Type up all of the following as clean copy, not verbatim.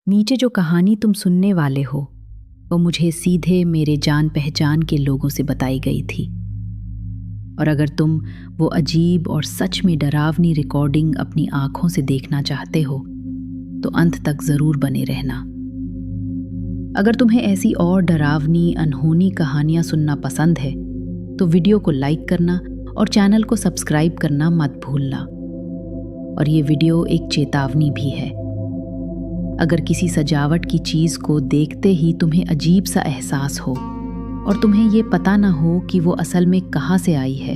नीचे जो कहानी तुम सुनने वाले हो वो मुझे सीधे मेरे जान पहचान के लोगों से बताई गई थी। और अगर तुम वो अजीब और सच में डरावनी रिकॉर्डिंग अपनी आंखों से देखना चाहते हो तो अंत तक ज़रूर बने रहना। अगर तुम्हें ऐसी और डरावनी अनहोनी कहानियां सुनना पसंद है तो वीडियो को लाइक करना और चैनल को सब्सक्राइब करना मत भूलना। और ये वीडियो एक चेतावनी भी है। अगर किसी सजावट की चीज़ को देखते ही तुम्हें अजीब सा एहसास हो और तुम्हें ये पता ना हो कि वो असल में कहाँ से आई है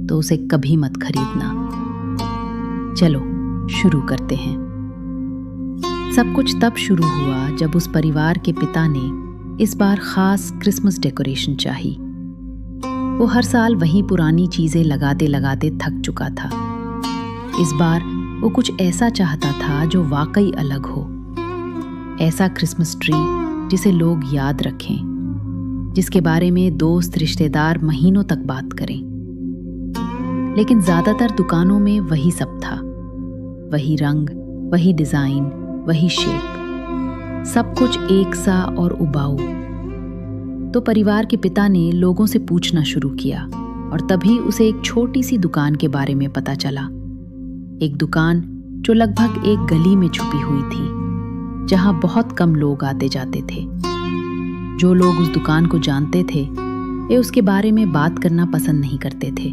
तो उसे कभी मत खरीदना। चलो शुरू करते हैं। सब कुछ तब शुरू हुआ जब उस परिवार के पिता ने इस बार खास क्रिसमस डेकोरेशन चाही। वो हर साल वही पुरानी चीज़ें लगाते लगाते थक चुका था। इस बार वो कुछ ऐसा चाहता था जो वाकई अलग हो। ऐसा क्रिसमस ट्री जिसे लोग याद रखें, जिसके बारे में दोस्त रिश्तेदार महीनों तक बात करें। लेकिन ज़्यादातर दुकानों में वही सब था, वही रंग, वही डिज़ाइन, वही शेप, सब कुछ एक सा और उबाऊ। तो परिवार के पिता ने लोगों से पूछना शुरू किया और तभी उसे एक छोटी सी दुकान के बारे में पता चला। एक दुकान जो लगभग एक गली में छुपी हुई थी, जहां बहुत कम लोग आते जाते थे। जो लोग उस दुकान को जानते थे वे उसके बारे में बात करना पसंद नहीं करते थे।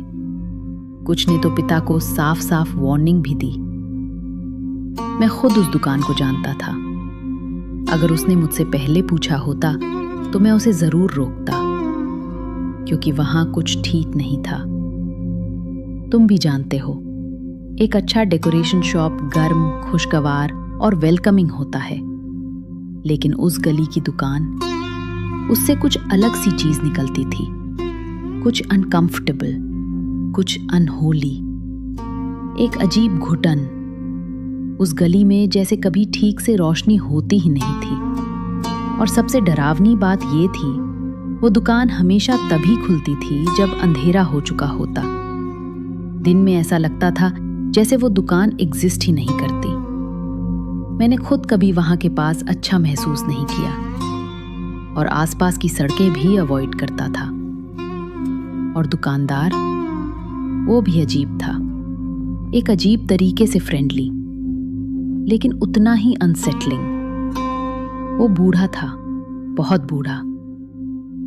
कुछ ने तो पिता को साफ साफ वार्निंग भी दी। मैं खुद उस दुकान को जानता था। अगर उसने मुझसे पहले पूछा होता तो मैं उसे जरूर रोकता, क्योंकि वहां कुछ ठीक नहीं था। तुम भी जानते हो, एक अच्छा डेकोरेशन शॉप गर्म, खुशगवार और वेलकमिंग होता है। लेकिन उस गली की दुकान, उससे कुछ अलग सी चीज निकलती थी। कुछ अनकंफर्टेबल, कुछ अनहोली, एक अजीब घुटन। उस गली में जैसे कभी ठीक से रोशनी होती ही नहीं थी। और सबसे डरावनी बात ये थी, वो दुकान हमेशा तभी खुलती थी जब अंधेरा हो चुका होता। दिन में ऐसा लगता था जैसे वो दुकान एग्जिस्ट ही नहीं करती। मैंने खुद कभी वहां के पास अच्छा महसूस नहीं किया और आसपास की सड़कें भी अवॉइड करता था। और दुकानदार, वो भी अजीब था, एक अजीब तरीके से फ्रेंडली, लेकिन उतना ही अनसेटलिंग। वो बूढ़ा था, बहुत बूढ़ा।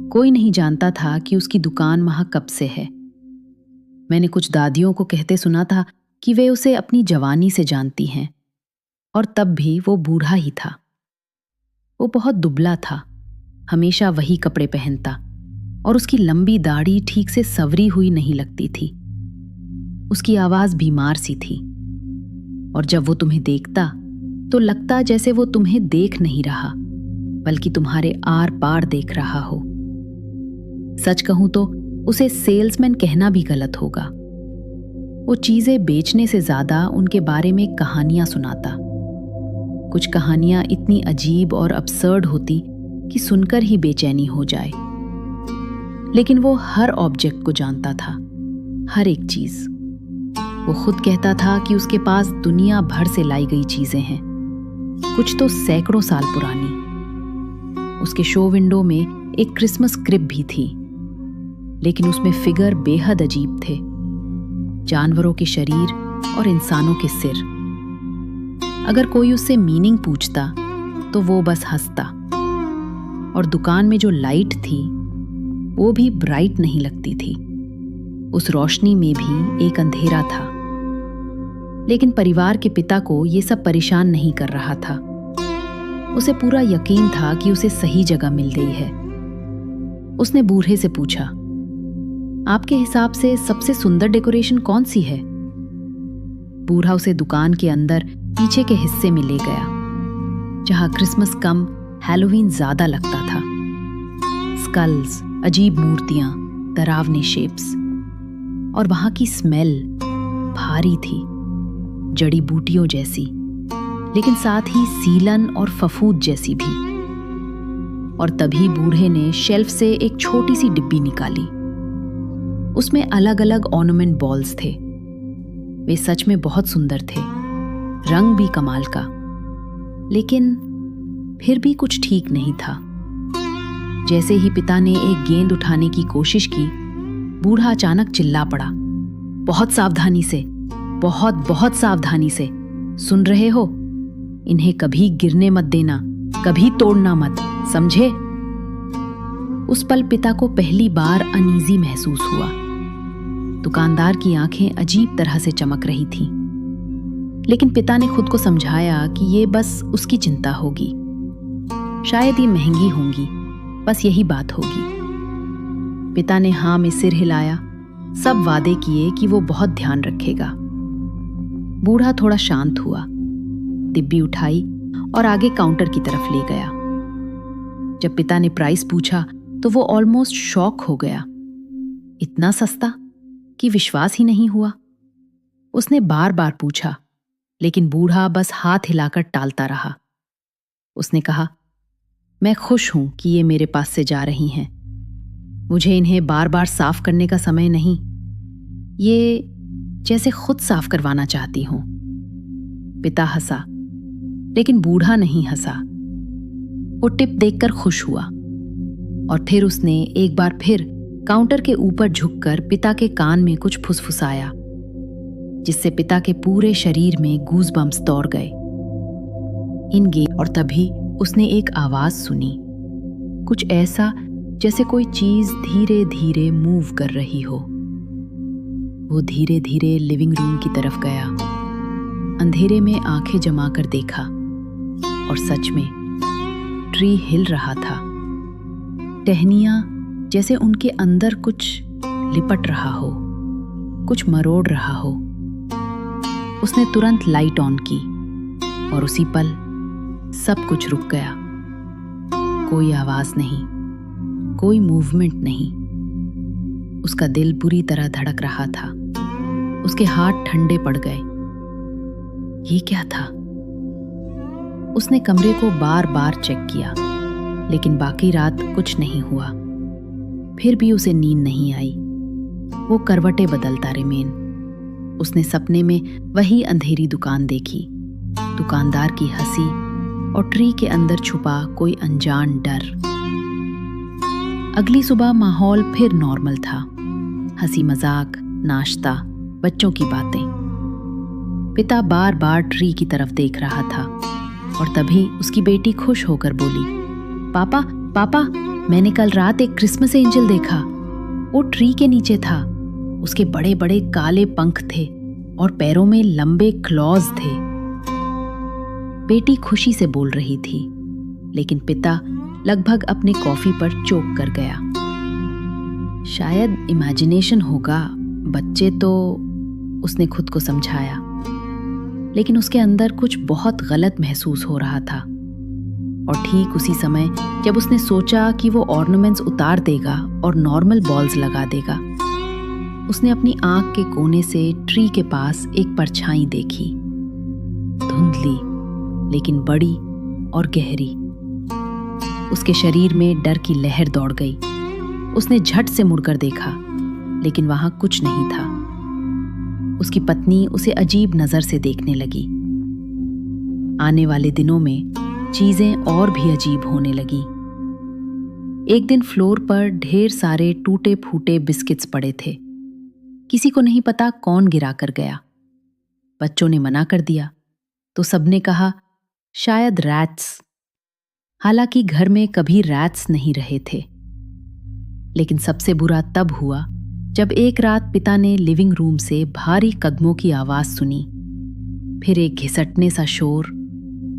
कोई नहीं जानता था कि उसकी दुकान वहां कब से है। मैंने कुछ दादियों को कहते सुना था कि वे उसे अपनी जवानी से जानती हैं, और तब भी वो बूढ़ा ही था। वो बहुत दुबला था, हमेशा वही कपड़े पहनता, और उसकी लंबी दाढ़ी ठीक से संवरी हुई नहीं लगती थी। उसकी आवाज बीमार सी थी, और जब वो तुम्हें देखता तो लगता जैसे वो तुम्हें देख नहीं रहा, बल्कि तुम्हारे आर पार देख रहा हो। सच कहूं तो उसे सेल्समैन कहना भी गलत होगा। वो चीजें बेचने से ज्यादा उनके बारे में कहानियां सुनाता। कुछ कहानियां इतनी अजीब और अब्सर्ड होती कि सुनकर ही बेचैनी हो जाए। लेकिन वो हर ऑब्जेक्ट को जानता था, हर एक चीज। वो खुद कहता था कि उसके पास दुनिया भर से लाई गई चीजें हैं, कुछ तो सैकड़ों साल पुरानी। उसके शो विंडो में एक क्रिसमस क्रिब भी थी, लेकिन उसमें फिगर बेहद अजीब थे, जानवरों के शरीर और इंसानों के सिर। अगर कोई उससे मीनिंग पूछता तो वो बस हंसता। और दुकान में जो लाइट थी वो भी ब्राइट नहीं लगती थी। उस रोशनी में भी एक अंधेरा था। लेकिन परिवार के पिता को ये सब परेशान नहीं कर रहा था। उसे पूरा यकीन था कि उसे सही जगह मिल गई है। उसने बूढ़े से पूछा, आपके हिसाब से सबसे सुंदर डेकोरेशन कौन सी है? बूढ़ा उसे दुकान के अंदर पीछे के हिस्से में ले गया, जहां क्रिसमस कम हैलोवीन ज्यादा लगता था। स्कल्स, अजीब मूर्तियां, डरावने शेप्स, और वहां की स्मेल भारी थी, जड़ी बूटियों जैसी, लेकिन साथ ही सीलन और फफूद जैसी भी। और तभी बूढ़े ने शेल्फ से एक छोटी सी डिब्बी निकाली। उसमें अलग अलग ऑर्नामेंट बॉल्स थे। वे सच में बहुत सुंदर थे, रंग भी कमाल का, लेकिन फिर भी कुछ ठीक नहीं था। जैसे ही पिता ने एक गेंद उठाने की कोशिश की, बूढ़ा अचानक चिल्ला पड़ा, बहुत सावधानी से, बहुत बहुत सावधानी से, सुन रहे हो? इन्हें कभी गिरने मत देना, कभी तोड़ना मत, समझे? उस पल पिता को पहली बार अनईजी महसूस हुआ। दुकानदार की आंखें अजीब तरह से चमक रही थीं, लेकिन पिता ने खुद को समझाया कि ये बस उसकी चिंता होगी, शायद ये महंगी होंगी, बस यही बात होगी। पिता ने हाँ में सिर हिलाया, सब वादे किए कि वो बहुत ध्यान रखेगा। बूढ़ा थोड़ा शांत हुआ, डिब्बी उठाई और आगे काउंटर की तरफ ले गया। जब पिता ने प्राइस पूछा तो वो ऑलमोस्ट शॉक हो गया। इतना सस्ता कि विश्वास ही नहीं हुआ। उसने बार बार पूछा, लेकिन बूढ़ा बस हाथ हिलाकर टालता रहा। उसने कहा, मैं खुश हूं कि ये मेरे पास से जा रही हैं। मुझे इन्हें बार बार साफ करने का समय नहीं, ये जैसे खुद साफ करवाना चाहती हूं। पिता हंसा, लेकिन बूढ़ा नहीं हंसा। वो टिप देखकर खुश हुआ और फिर उसने एक बार फिर काउंटर के ऊपर झुककर पिता के कान में कुछ फुसफुसाया, जिससे पिता के पूरे शरीर में गूज़बम्प्स दौड़ गए। और तभी उसने एक आवाज सुनी, कुछ ऐसा जैसे कोई चीज धीरे धीरे मूव कर रही हो। वो धीरे धीरे लिविंग रूम की तरफ गया, अंधेरे में आंखें जमाकर देखा और सच में ट्री हिल रहा था। टहनियां जैसे उनके अंदर कुछ लिपट रहा हो, कुछ मरोड़ रहा हो। उसने तुरंत लाइट ऑन की और उसी पल सब कुछ रुक गया। कोई आवाज नहीं, कोई मूवमेंट नहीं। उसका दिल बुरी तरह धड़क रहा था। उसके हाथ ठंडे पड़ गए। ये क्या था? उसने कमरे को बार बार चेक किया, लेकिन बाकी रात कुछ नहीं हुआ। फिर भी उसे नींद नहीं आई। वो करवटें बदलता रिमेन। उसने सपने में वही अंधेरी दुकान देखी, दुकानदार की हंसी और ट्री के अंदर छुपा कोई अनजान डर। अगली सुबह माहौल फिर नॉर्मल था। हंसी मजाक, नाश्ता, बच्चों की बातें। पिता बार बार ट्री की तरफ देख रहा था और तभी उसकी बेटी खुश होकर बोली, पापा पापा, मैंने कल रात एक क्रिसमस एंजल देखा। वो ट्री के नीचे था। उसके बड़े बड़े काले पंख थे और पैरों में लंबे क्लॉज थे। बेटी खुशी से बोल रही थी, लेकिन पिता लगभग अपने कॉफी पर चोक कर गया। शायद इमेजिनेशन होगा, बच्चे तो, उसने खुद को समझाया, लेकिन उसके अंदर कुछ बहुत गलत महसूस हो रहा था। और ठीक उसी समय जब उसने सोचा कि वो ऑर्नामेंट्स उतार देगा और नॉर्मल बॉल्स लगा देगा, उसने अपनी आंख के कोने से ट्री के पास एक परछाई देखी, धुंधली लेकिन बड़ी और गहरी। उसके शरीर में डर की लहर दौड़ गई। उसने झट से मुड़कर देखा, लेकिन वहां कुछ नहीं था। उसकी पत्नी उसे अजीब नजर से देखने लगी। आने वाले दिनों में चीजें और भी अजीब होने लगी। एक दिन फ्लोर पर ढेर सारे टूटे फूटे बिस्किट्स पड़े थे। किसी को नहीं पता कौन गिरा कर गया। बच्चों ने मना कर दिया तो सबने कहा शायद रैट्स। हालांकि घर में कभी रैट्स नहीं रहे थे। लेकिन सबसे बुरा तब हुआ जब एक रात पिता ने लिविंग रूम से भारी कदमों की आवाज सुनी, फिर एक घिसटने सा शोर,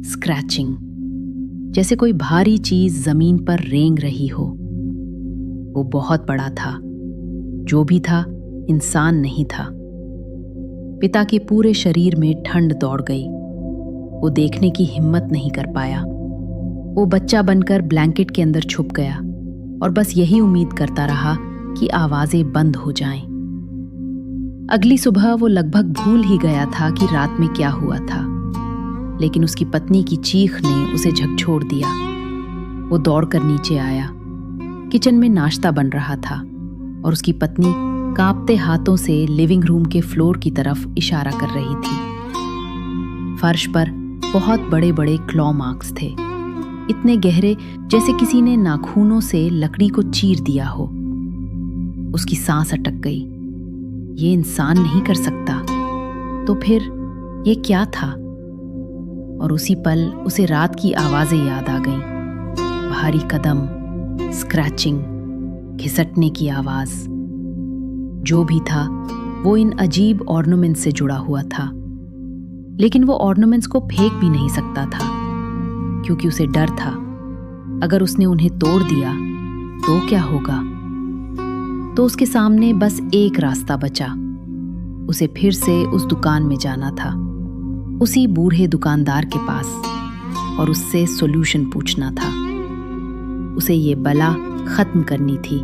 स्क्रैचिंग, जैसे कोई भारी चीज जमीन पर रेंग रही हो। वो बहुत बड़ा था। जो भी था, इंसान नहीं था। पिता के पूरे शरीर में ठंड दौड़ गई। वो देखने की हिम्मत नहीं कर पाया। वो बच्चा बनकर ब्लैंकेट के अंदर छुप गया और बस यही उम्मीद करता रहा कि आवाजें बंद हो जाएं। अगली सुबह वो लगभग भूल ही गया था कि रात में क्या हुआ था, लेकिन उसकी पत्नी की चीख ने उसे झकझोर दिया। वो दौड़कर नीचे आया। किचन में नाश्ता बन रहा था और उसकी पत्नी कांपते हाथों से लिविंग रूम के फ्लोर की तरफ इशारा कर रही थी। फर्श पर बहुत बड़े बड़े क्लॉ मार्क्स थे। इतने गहरे जैसे किसी ने नाखूनों से लकड़ी को चीर दिया हो। उसकी सांस अटक गई। ये इंसान नहीं कर सकता, तो फिर ये क्या था? और उसी पल उसे रात की आवाजें याद आ गईं। भारी कदम, स्क्रैचिंग, घिसटने की आवाज। जो भी था वो इन अजीब ऑर्नामेंट्स से जुड़ा हुआ था, लेकिन वो ऑर्नामेंट्स को फेंक भी नहीं सकता था, क्योंकि उसे डर था अगर उसने उन्हें तोड़ दिया तो क्या होगा। तो उसके सामने बस एक रास्ता बचा। उसे फिर से उस दुकान में जाना था, उसी बूढ़े दुकानदार के पास, और उससे सॉल्यूशन पूछना था। उसे ये बला खत्म करनी थी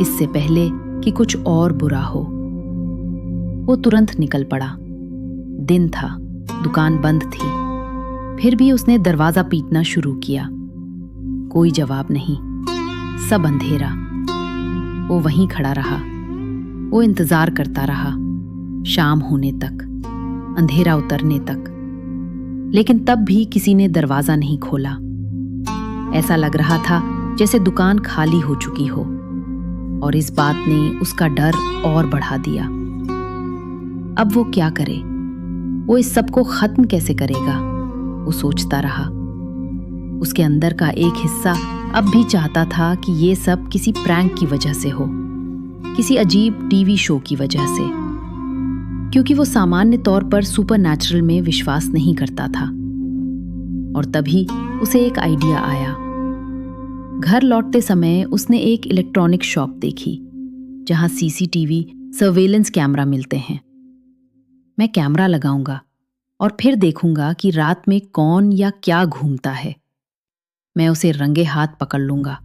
इससे पहले कि कुछ और बुरा हो। वो तुरंत निकल पड़ा। दिन था, दुकान बंद थी, फिर भी उसने दरवाजा पीटना शुरू किया। कोई जवाब नहीं, सब अंधेरा। वो वहीं खड़ा रहा। वो इंतजार करता रहा, शाम होने तक, अंधेरा उतरने तक, लेकिन तब भी किसी ने दरवाजा नहीं खोला। ऐसा लग रहा था जैसे दुकान खाली हो चुकी हो, और इस बात ने उसका डर और बढ़ा दिया। अब वो क्या करे? वो इस सब को खत्म कैसे करेगा? वो सोचता रहा। उसके अंदर का एक हिस्सा अब भी चाहता था कि ये सब किसी प्रैंक की वजह से हो, किसी अजीब टीवी शो की वजह से, क्योंकि वो सामान्य तौर पर सुपरनैचुरल में विश्वास नहीं करता था। और तभी उसे एक आइडिया आया। घर लौटते समय उसने एक इलेक्ट्रॉनिक शॉप देखी जहां सीसीटीवी सर्वेलेंस कैमरा मिलते हैं। मैं कैमरा लगाऊंगा और फिर देखूंगा कि रात में कौन या क्या घूमता है। मैं उसे रंगे हाथ पकड़ लूंगा।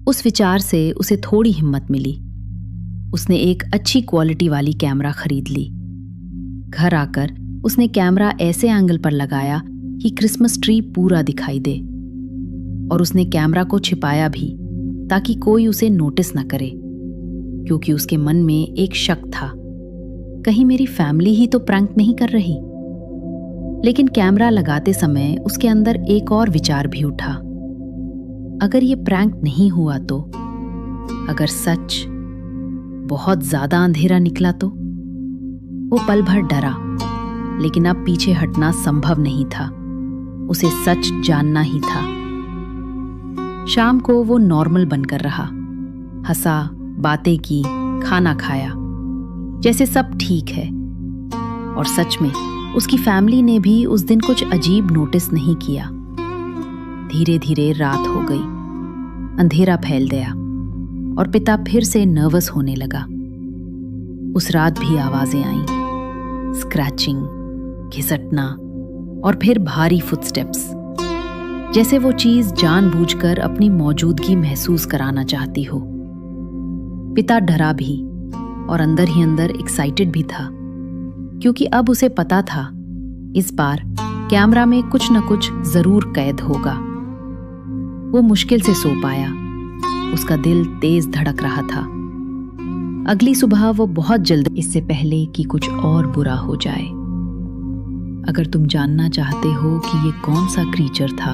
उस विचार से उसे थोड़ी हिम्मत मिली। उसने एक अच्छी क्वालिटी वाली कैमरा खरीद ली। घर आकर उसने कैमरा ऐसे एंगल पर लगाया कि क्रिसमस ट्री पूरा दिखाई दे, और उसने कैमरा को छिपाया भी ताकि कोई उसे नोटिस न करे, क्योंकि उसके मन में एक शक था, कहीं मेरी फैमिली ही तो प्रैंक नहीं कर रही। लेकिन कैमरा लगाते समय उसके अंदर एक और विचार भी उठा। अगर ये प्रैंक नहीं हुआ तो? अगर सच बहुत ज्यादा अंधेरा निकला तो? वो पल भर डरा, लेकिन अब पीछे हटना संभव नहीं था। उसे सच जानना ही था। शाम को वो नॉर्मल बनकर रहा। हंसा, बातें की, खाना खाया, जैसे सब ठीक है। और सच में उसकी फैमिली ने भी उस दिन कुछ अजीब नोटिस नहीं किया। धीरे धीरे रात हो गई, अंधेरा फैल गया, और पिता फिर से नर्वस होने लगा। उस रात भी आवाजें आईं, स्क्रैचिंग, घिसटना, और फिर भारी फुटस्टेप्स, जैसे वो चीज जानबूझकर अपनी मौजूदगी महसूस कराना चाहती हो। पिता डरा भी, और अंदर ही अंदर एक्साइटेड भी था, क्योंकि अब उसे पता था इस बार कैमरा में कुछ न कुछ जरूर कैद होगा। वो मुश्किल से सो पाया। उसका दिल तेज धड़क रहा था। अगली सुबह वो बहुत जल्द, इससे पहले कि कुछ और बुरा हो जाए। अगर तुम जानना चाहते हो कि ये कौन सा क्रीचर था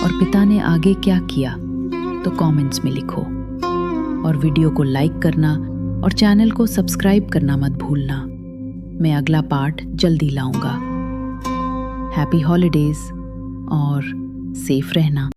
और पिता ने आगे क्या किया, तो कमेंट्स में लिखो, और वीडियो को लाइक करना और चैनल को सब्सक्राइब करना मत भूलना। मैं अगला पार्ट जल्दी लाऊंगा। हैप्पी हॉलीडेज और सेफ रहना।